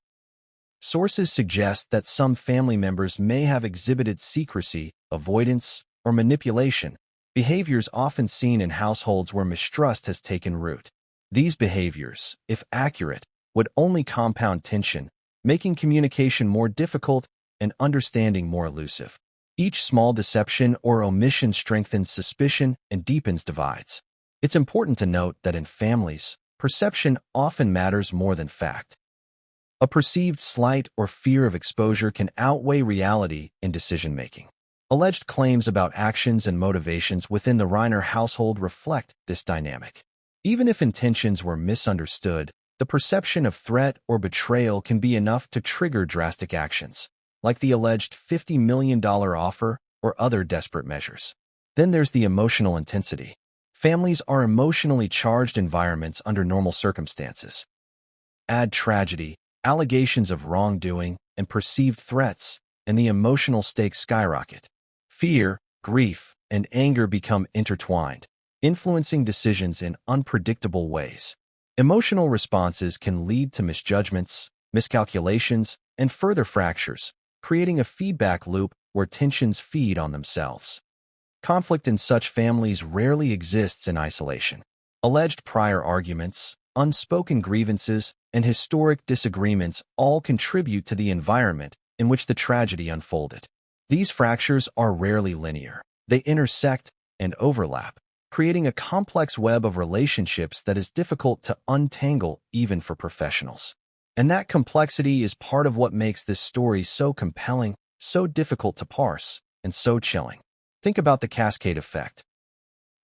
[SPEAKER 1] Sources suggest that some family members may have exhibited secrecy, avoidance, or manipulation, behaviors often seen in households where mistrust has taken root. These behaviors, if accurate, would only compound tension, making communication more difficult and understanding more elusive. Each small deception or omission strengthens suspicion and deepens divides. It's important to note that in families, perception often matters more than fact. A perceived slight or fear of exposure can outweigh reality in decision-making. Alleged claims about actions and motivations within the Reiner household reflect this dynamic. Even if intentions were misunderstood, the perception of threat or betrayal can be enough to trigger drastic actions, like the alleged $50 million offer or other desperate measures. Then there's the emotional intensity. Families are emotionally charged environments under normal circumstances. Add tragedy, allegations of wrongdoing, and perceived threats, and the emotional stakes skyrocket. Fear, grief, and anger become intertwined, influencing decisions in unpredictable ways. Emotional responses can lead to misjudgments, miscalculations, and further fractures, creating a feedback loop where tensions feed on themselves. Conflict in such families rarely exists in isolation. Alleged prior arguments, unspoken grievances, and historic disagreements all contribute to the environment in which the tragedy unfolded. These fractures are rarely linear. They intersect and overlap, creating a complex web of relationships that is difficult to untangle even for professionals. And that complexity is part of what makes this story so compelling, so difficult to parse, and so chilling. Think about the cascade effect.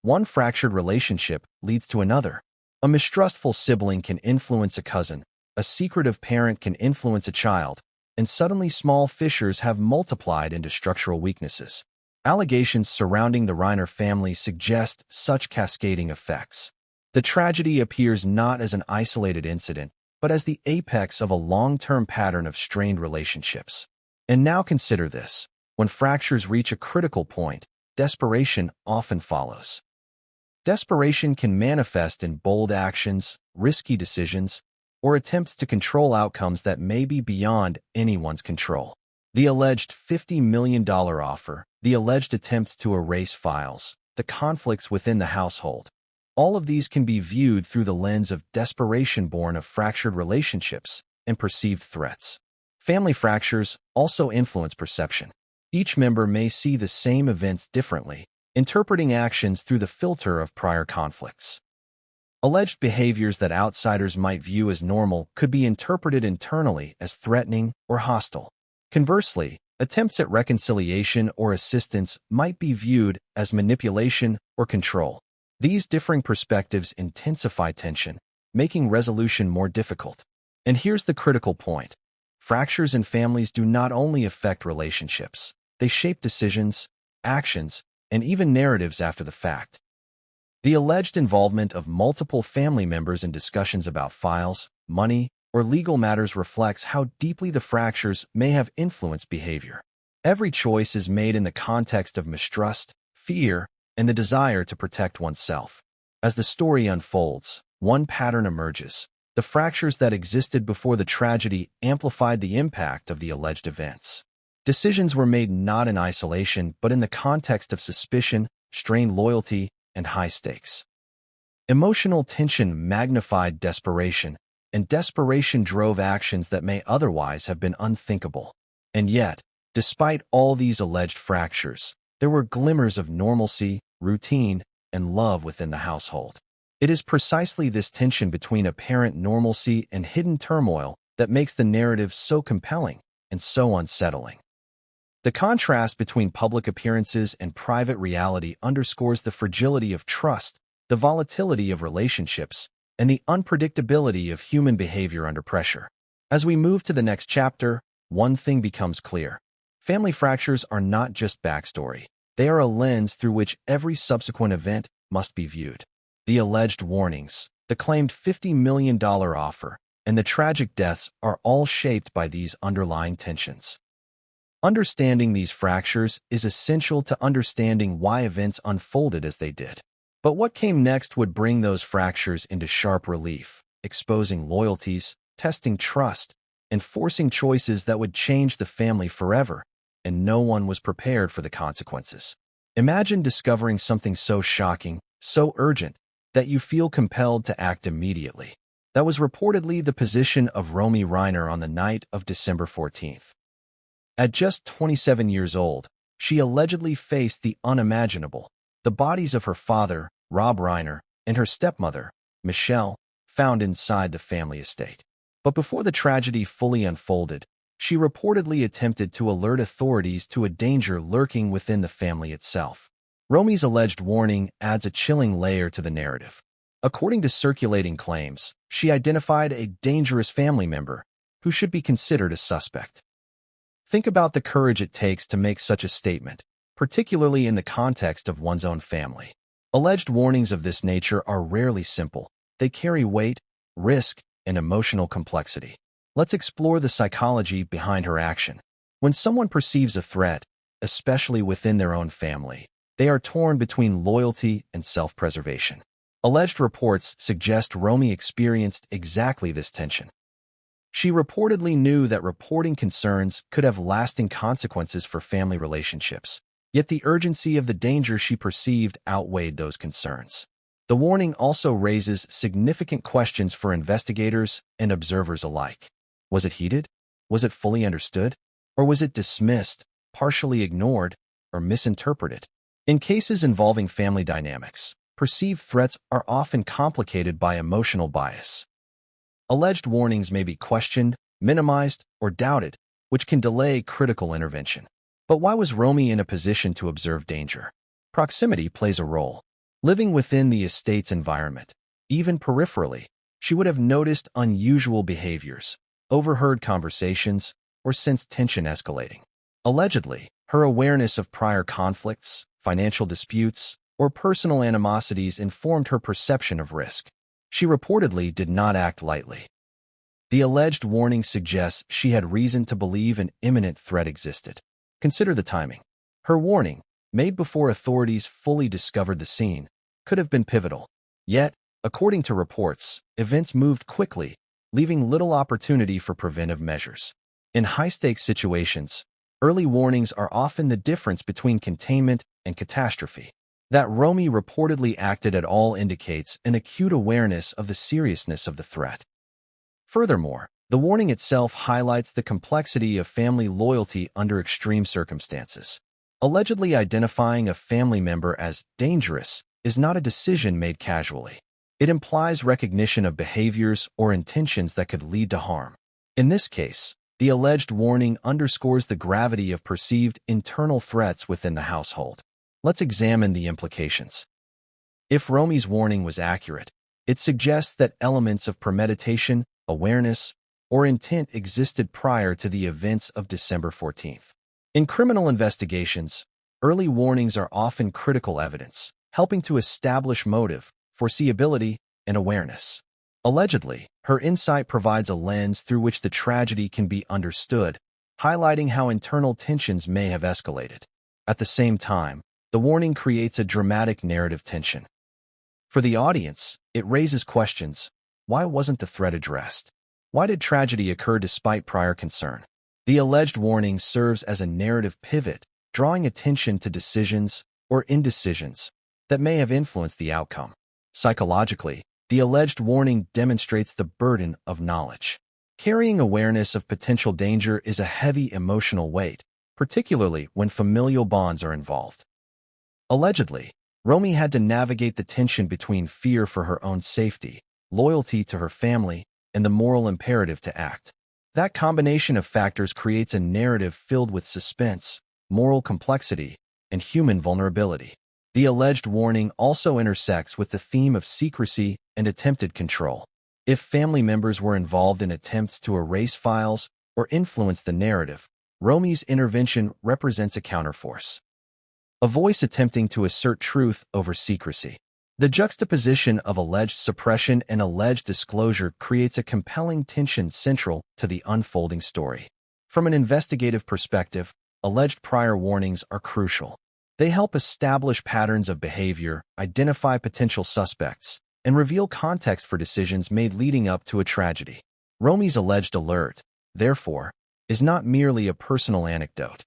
[SPEAKER 1] One fractured relationship leads to another. A mistrustful sibling can influence a cousin, a secretive parent can influence a child, and suddenly small fissures have multiplied into structural weaknesses. Allegations surrounding the Reiner family suggest such cascading effects. The tragedy appears not as an isolated incident, but as the apex of a long-term pattern of strained relationships. And now consider this. When fractures reach a critical point, desperation often follows. Desperation can manifest in bold actions, risky decisions, or attempts to control outcomes that may be beyond anyone's control. The alleged $50 million offer, the alleged attempts to erase files, the conflicts within the household. All of these can be viewed through the lens of desperation born of fractured relationships and perceived threats. Family fractures also influence perception. Each member may see the same events differently, interpreting actions through the filter of prior conflicts. Alleged behaviors that outsiders might view as normal could be interpreted internally as threatening or hostile. Conversely, attempts at reconciliation or assistance might be viewed as manipulation or control. These differing perspectives intensify tension, making resolution more difficult. And here's the critical point. Fractures in families do not only affect relationships, they shape decisions, actions, and even narratives after the fact. The alleged involvement of multiple family members in discussions about files, money, or legal matters reflects how deeply the fractures may have influenced behavior. Every choice is made in the context of mistrust, fear, and the desire to protect oneself. As the story unfolds, one pattern emerges. The fractures that existed before the tragedy amplified the impact of the alleged events. Decisions were made not in isolation, but in the context of suspicion, strained loyalty, and high stakes. Emotional tension magnified desperation, and desperation drove actions that may otherwise have been unthinkable. And yet, despite all these alleged fractures, there were glimmers of normalcy, routine, and love within the household. It is precisely this tension between apparent normalcy and hidden turmoil that makes the narrative so compelling and so unsettling. The contrast between public appearances and private reality underscores the fragility of trust, the volatility of relationships, and the unpredictability of human behavior under pressure. As we move to the next chapter, one thing becomes clear. Family fractures are not just backstory. They are a lens through which every subsequent event must be viewed. The alleged warnings, the claimed $50 million offer, and the tragic deaths are all shaped by these underlying tensions. Understanding these fractures is essential to understanding why events unfolded as they did. But what came next would bring those fractures into sharp relief, exposing loyalties, testing trust, and forcing choices that would change the family forever, and no one was prepared for the consequences. Imagine discovering something so shocking, so urgent, that you feel compelled to act immediately. That was reportedly the position of Romy Reiner on the night of December 14th. At just 27 years old, she allegedly faced the unimaginable. The bodies of her father, Rob Reiner, and her stepmother, Michelle, found inside the family estate. But before the tragedy fully unfolded, she reportedly attempted to alert authorities to a danger lurking within the family itself. Romy's alleged warning adds a chilling layer to the narrative. According to circulating claims, she identified a dangerous family member who should be considered a suspect. Think about the courage it takes to make such a statement, particularly in the context of one's own family. Alleged warnings of this nature are rarely simple. They carry weight, risk, and emotional complexity. Let's explore the psychology behind her action. When someone perceives a threat, especially within their own family, they are torn between loyalty and self-preservation. Alleged reports suggest Romy experienced exactly this tension. She reportedly knew that reporting concerns could have lasting consequences for family relationships, yet the urgency of the danger she perceived outweighed those concerns. The warning also raises significant questions for investigators and observers alike. Was it heeded? Was it fully understood? Or was it dismissed, partially ignored, or misinterpreted? In cases involving family dynamics, perceived threats are often complicated by emotional bias. Alleged warnings may be questioned, minimized, or doubted, which can delay critical intervention. But why was Romy in a position to observe danger? Proximity plays a role. Living within the estate's environment, even peripherally, she would have noticed unusual behaviors, overheard conversations, or sensed tension escalating. Allegedly, her awareness of prior conflicts, financial disputes, or personal animosities informed her perception of risk. She reportedly did not act lightly. The alleged warning suggests she had reason to believe an imminent threat existed. Consider the timing. Her warning, made before authorities fully discovered the scene, could have been pivotal. Yet, according to reports, events moved quickly, leaving little opportunity for preventive measures. In high-stakes situations, early warnings are often the difference between containment and catastrophe. That Romy reportedly acted at all indicates an acute awareness of the seriousness of the threat. Furthermore, the warning itself highlights the complexity of family loyalty under extreme circumstances. Allegedly identifying a family member as dangerous is not a decision made casually. It implies recognition of behaviors or intentions that could lead to harm. In this case, the alleged warning underscores the gravity of perceived internal threats within the household. Let's examine the implications. If Romy's warning was accurate, it suggests that elements of premeditation, awareness, or intent existed prior to the events of December 14th. In criminal investigations, early warnings are often critical evidence, helping to establish motive, foreseeability, and awareness. Allegedly, her insight provides a lens through which the tragedy can be understood, highlighting how internal tensions may have escalated. At the same time, the warning creates a dramatic narrative tension. For the audience, it raises questions. Why wasn't the threat addressed? Why did tragedy occur despite prior concern? The alleged warning serves as a narrative pivot, drawing attention to decisions or indecisions that may have influenced the outcome. Psychologically, the alleged warning demonstrates the burden of knowledge. Carrying awareness of potential danger is a heavy emotional weight, particularly when familial bonds are involved. Allegedly, Romy had to navigate the tension between fear for her own safety, loyalty to her family, and the moral imperative to act. That combination of factors creates a narrative filled with suspense, moral complexity, and human vulnerability. The alleged warning also intersects with the theme of secrecy and attempted control. If family members were involved in attempts to erase files or influence the narrative, Romy's intervention represents a counterforce. A voice attempting to assert truth over secrecy. The juxtaposition of alleged suppression and alleged disclosure creates a compelling tension central to the unfolding story. From an investigative perspective, alleged prior warnings are crucial. They help establish patterns of behavior, identify potential suspects, and reveal context for decisions made leading up to a tragedy. Romy's alleged alert, therefore, is not merely a personal anecdote.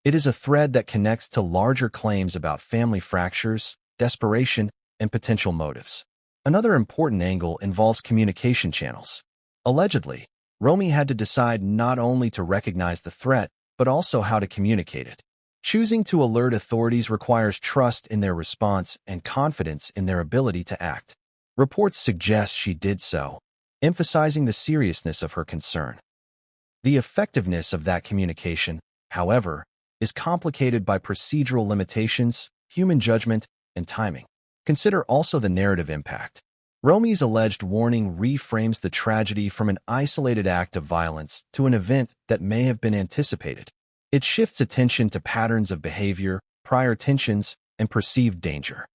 [SPEAKER 1] It is a thread that connects to larger claims about family fractures, desperation, and potential motives. Another important angle involves communication channels. Allegedly, Romy had to decide not only to recognize the threat, but also how to communicate it. Choosing to alert authorities requires trust in their response and confidence in their ability to act. Reports suggest she did so, emphasizing the seriousness of her concern. The effectiveness of that communication, however, is complicated by procedural limitations, human judgment, and timing. Consider also the narrative impact. Romy's alleged warning reframes the tragedy from an isolated act of violence to an event that may have been anticipated. It shifts attention to patterns of behavior, prior tensions, and perceived danger.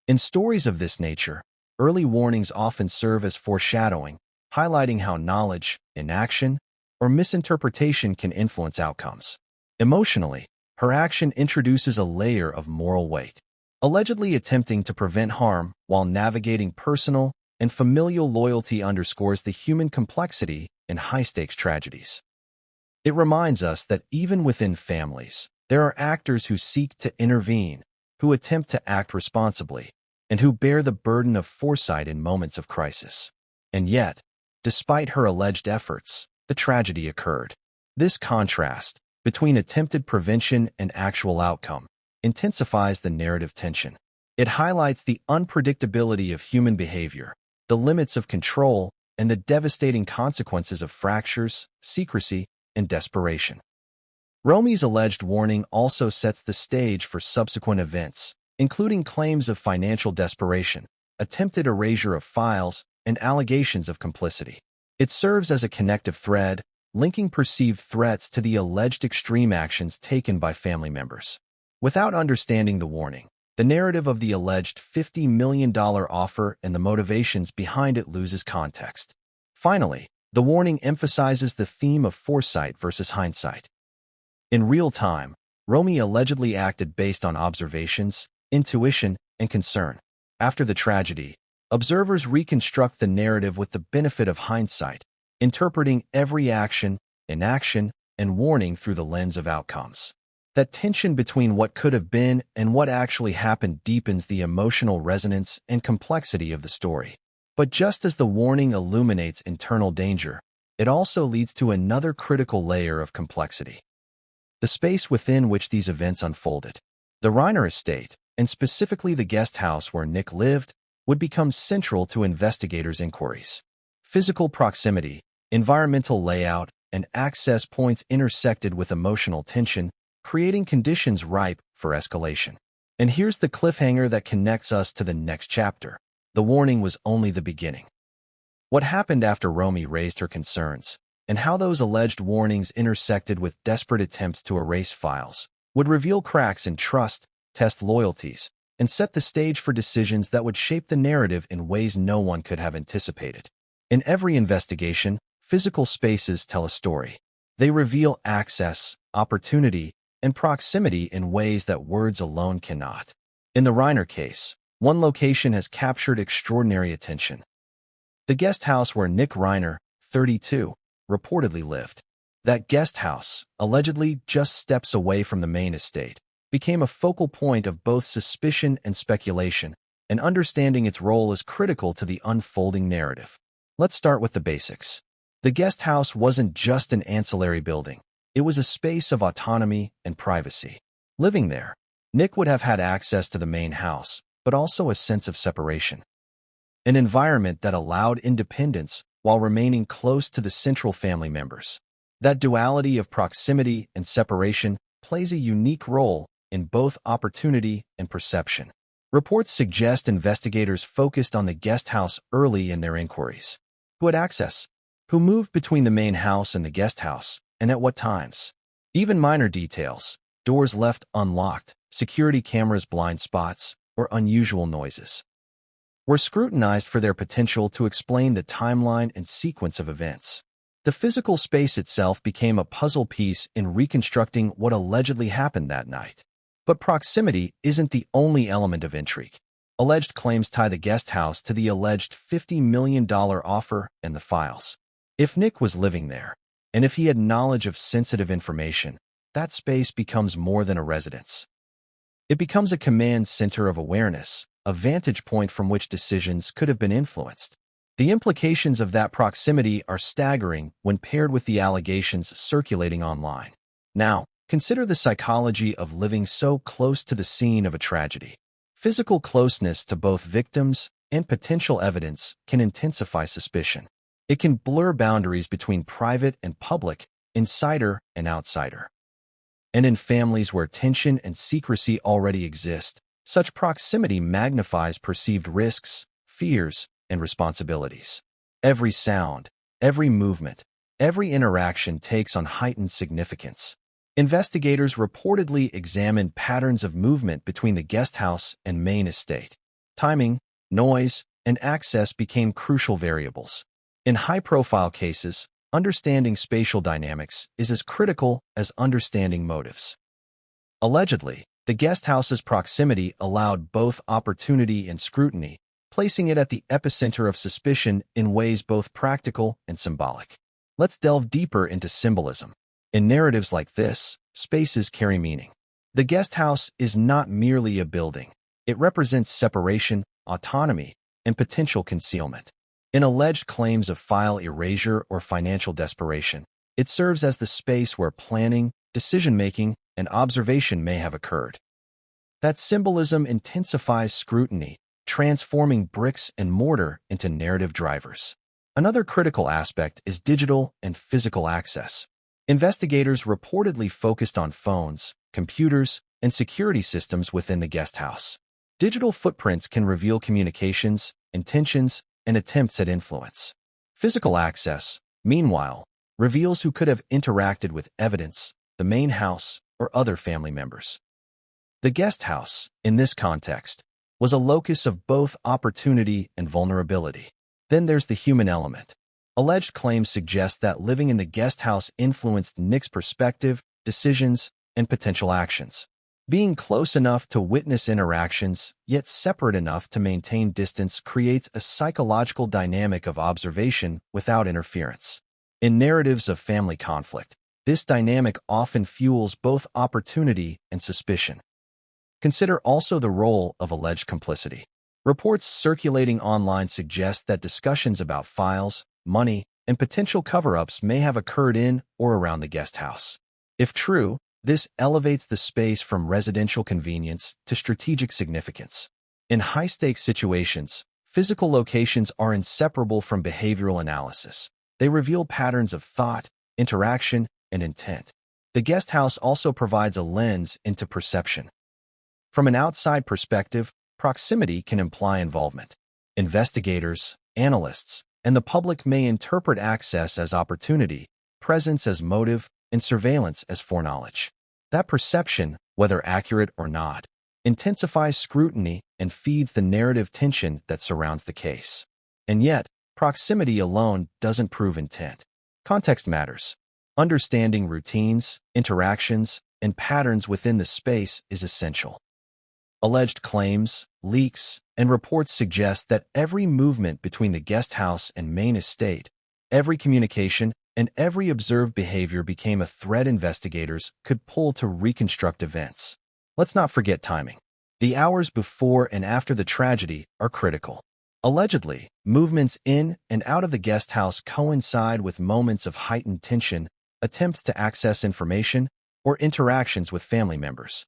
[SPEAKER 1] In stories of this nature, early warnings often serve as foreshadowing, highlighting how knowledge, inaction, or misinterpretation can influence outcomes. Emotionally, her action introduces a layer of moral weight, allegedly attempting to prevent harm while navigating personal and familial loyalty underscores the human complexity in high-stakes tragedies. It reminds us that even within families, there are actors who seek to intervene, who attempt to act responsibly, and who bear the burden of foresight in moments of crisis. And yet, despite her alleged efforts, the tragedy occurred. This contrast between attempted prevention and actual outcome intensifies the narrative tension. It highlights the unpredictability of human behavior, the limits of control, and the devastating consequences of fractures, secrecy, and desperation. Romy's alleged warning also sets the stage for subsequent events, including claims of financial desperation, attempted erasure of files, and allegations of complicity. It serves as a connective thread, linking perceived threats to the alleged extreme actions taken by family members. Without understanding the warning, the narrative of the alleged $50 million offer and the motivations behind it loses context. Finally, the warning emphasizes the theme of foresight versus hindsight. In real time, Romy allegedly acted based on observations, intuition, and concern. After the tragedy, observers reconstruct the narrative with the benefit of hindsight, interpreting every action, inaction, and warning through the lens of outcomes. That tension between what could have been and what actually happened deepens the emotional resonance and complexity of the story. But just as the warning illuminates internal danger, it also leads to another critical layer of complexity: the space within which these events unfolded. The Reiner estate, and specifically the guest house where Nick lived, would become central to investigators' inquiries. Physical proximity, environmental layout, and access points intersected with emotional tension, creating conditions ripe for escalation. And here's the cliffhanger that connects us to the next chapter. The warning was only the beginning. What happened after Romy raised her concerns, and how those alleged warnings intersected with desperate attempts to erase files, would reveal cracks in trust, test loyalties, and set the stage for decisions that would shape the narrative in ways no one could have anticipated. In every investigation, physical spaces tell a story. They reveal access, opportunity, and proximity in ways that words alone cannot. In the Reiner case, one location has captured extraordinary attention: the guest house where Nick Reiner, 32, reportedly lived. That guest house, allegedly just steps away from the main estate, became a focal point of both suspicion and speculation, and understanding its role is critical to the unfolding narrative. Let's start with the basics. The guest house wasn't just an ancillary building. It was a space of autonomy and privacy. Living there, Nick would have had access to the main house, but also a sense of separation. An environment that allowed independence while remaining close to the central family members. That duality of proximity and separation plays a unique role in both opportunity and perception. Reports suggest investigators focused on the guest house early in their inquiries. Who had access? Who moved between the main house and the guest house? And at what times? Even minor details, doors left unlocked, security cameras' blind spots, or unusual noises, were scrutinized for their potential to explain the timeline and sequence of events. The physical space itself became a puzzle piece in reconstructing what allegedly happened that night. But proximity isn't the only element of intrigue. Alleged claims tie the guest house to the alleged $50 million offer and the files. If Nick was living there, and if he had knowledge of sensitive information, that space becomes more than a residence. It becomes a command center of awareness, a vantage point from which decisions could have been influenced. The implications of that proximity are staggering when paired with the allegations circulating online. Now, consider the psychology of living so close to the scene of a tragedy. Physical closeness to both victims and potential evidence can intensify suspicion. It can blur boundaries between private and public, insider and outsider. And in families where tension and secrecy already exist, such proximity magnifies perceived risks, fears, and responsibilities. Every sound, every movement, every interaction takes on heightened significance. Investigators reportedly examined patterns of movement between the guest house and main estate. Timing, noise, and access became crucial variables. In high-profile cases, understanding spatial dynamics is as critical as understanding motives. Allegedly, the guest house's proximity allowed both opportunity and scrutiny, placing it at the epicenter of suspicion in ways both practical and symbolic. Let's delve deeper into symbolism. In narratives like this, spaces carry meaning. The guest house is not merely a building. It represents separation, autonomy, and potential concealment. In alleged claims of file erasure or financial desperation, it serves as the space where planning, decision-making, and observation may have occurred. That symbolism intensifies scrutiny, transforming bricks and mortar into narrative drivers. Another critical aspect is digital and physical access. Investigators reportedly focused on phones, computers, and security systems within the guest house. Digital footprints can reveal communications, intentions, and attempts at influence. Physical access, meanwhile, reveals who could have interacted with evidence, the main house, or other family members. The guest house, in this context, was a locus of both opportunity and vulnerability. Then there's the human element. Alleged claims suggest that living in the guest house influenced Nick's perspective, decisions, and potential actions. Being close enough to witness interactions, yet separate enough to maintain distance, creates a psychological dynamic of observation without interference. In narratives of family conflict, this dynamic often fuels both opportunity and suspicion. Consider also the role of alleged complicity. Reports circulating online suggest that discussions about files, money, and potential cover-ups may have occurred in or around the guest house. If true, this elevates the space from residential convenience to strategic significance. In high-stakes situations, physical locations are inseparable from behavioral analysis. They reveal patterns of thought, interaction, and intent. The guest house also provides a lens into perception. From an outside perspective, proximity can imply involvement. Investigators, analysts, and the public may interpret access as opportunity, presence as motive, and surveillance as foreknowledge. That perception, whether accurate or not, intensifies scrutiny and feeds the narrative tension that surrounds the case. And yet, proximity alone doesn't prove intent. Context matters. Understanding routines, interactions, and patterns within the space is essential. Alleged claims, leaks, and reports suggest that every movement between the guest house and main estate, every communication, and every observed behavior became a thread investigators could pull to reconstruct events. Let's not forget timing. The hours before and after the tragedy are critical. Allegedly, movements in and out of the guest house coincide with moments of heightened tension, attempts to access information, or interactions with family members.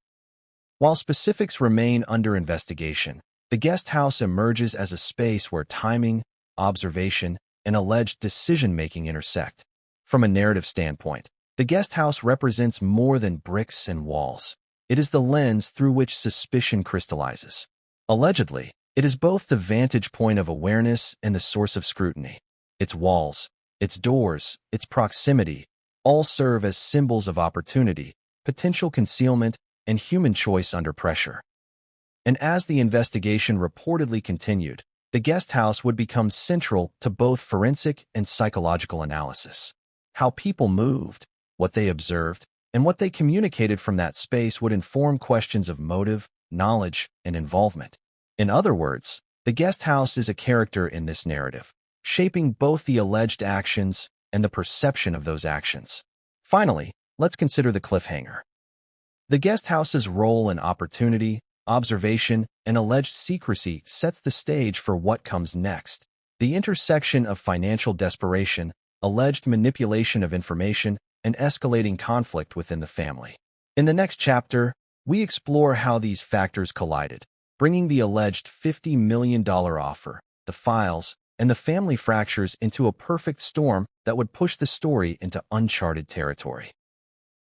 [SPEAKER 1] While specifics remain under investigation, the guest house emerges as a space where timing, observation, and alleged decision-making intersect. From a narrative standpoint, the guest house represents more than bricks and walls. It is the lens through which suspicion crystallizes. Allegedly, it is both the vantage point of awareness and the source of scrutiny. Its walls, its doors, its proximity, all serve as symbols of opportunity, potential concealment, and human choice under pressure. And as the investigation reportedly continued, the guest house would become central to both forensic and psychological analysis. How people moved, what they observed, and what they communicated from that space would inform questions of motive, knowledge, and involvement. In other words, the guest house is a character in this narrative, shaping both the alleged actions and the perception of those actions. Finally, let's consider the cliffhanger. The guest house's role in opportunity, observation, and alleged secrecy sets the stage for what comes next. The intersection of financial desperation, alleged manipulation of information, and escalating conflict within the family. In the next chapter, we explore how these factors collided, bringing the alleged $50 million offer, the files, and the family fractures into a perfect storm that would push the story into uncharted territory.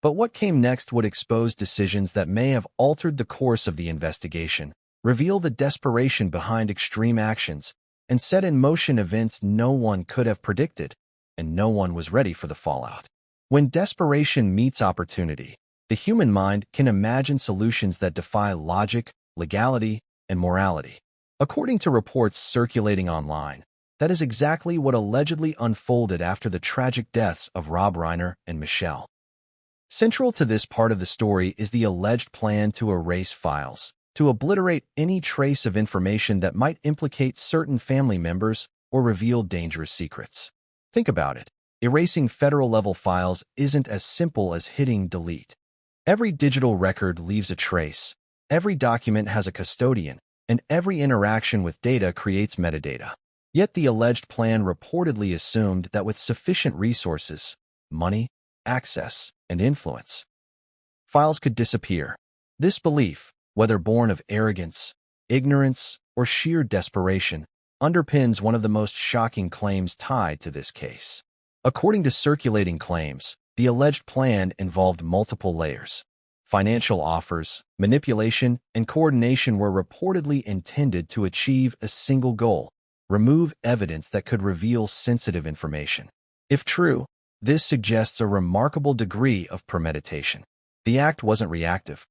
[SPEAKER 1] But what came next would expose decisions that may have altered the course of the investigation, reveal the desperation behind extreme actions, and set in motion events no one could have predicted, and no one was ready for the fallout. When desperation meets opportunity, the human mind can imagine solutions that defy logic, legality, and morality. According to reports circulating online, that is exactly what allegedly unfolded after the tragic deaths of Rob Reiner and Michelle. Central to this part of the story is the alleged plan to erase files, to obliterate any trace of information that might implicate certain family members or reveal dangerous secrets. Think about it. Erasing federal-level files isn't as simple as hitting delete. Every digital record leaves a trace, every document has a custodian, and every interaction with data creates metadata. Yet the alleged plan reportedly assumed that with sufficient resources, money, access, and influence, files could disappear. This belief, whether born of arrogance, ignorance, or sheer desperation, underpins one of the most shocking claims tied to this case. According to circulating claims, the alleged plan involved multiple layers. Financial offers, manipulation, and coordination were reportedly intended to achieve a single goal: remove evidence that could reveal sensitive information. If true, this suggests a remarkable degree of premeditation. The act wasn't reactive.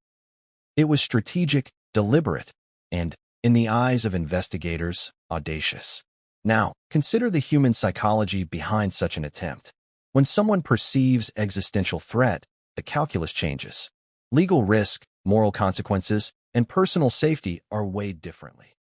[SPEAKER 1] It was strategic, deliberate, and, in the eyes of investigators, audacious. Now, consider the human psychology behind such an attempt. When someone perceives existential threat, the calculus changes. Legal risk, moral consequences, and personal safety are weighed differently.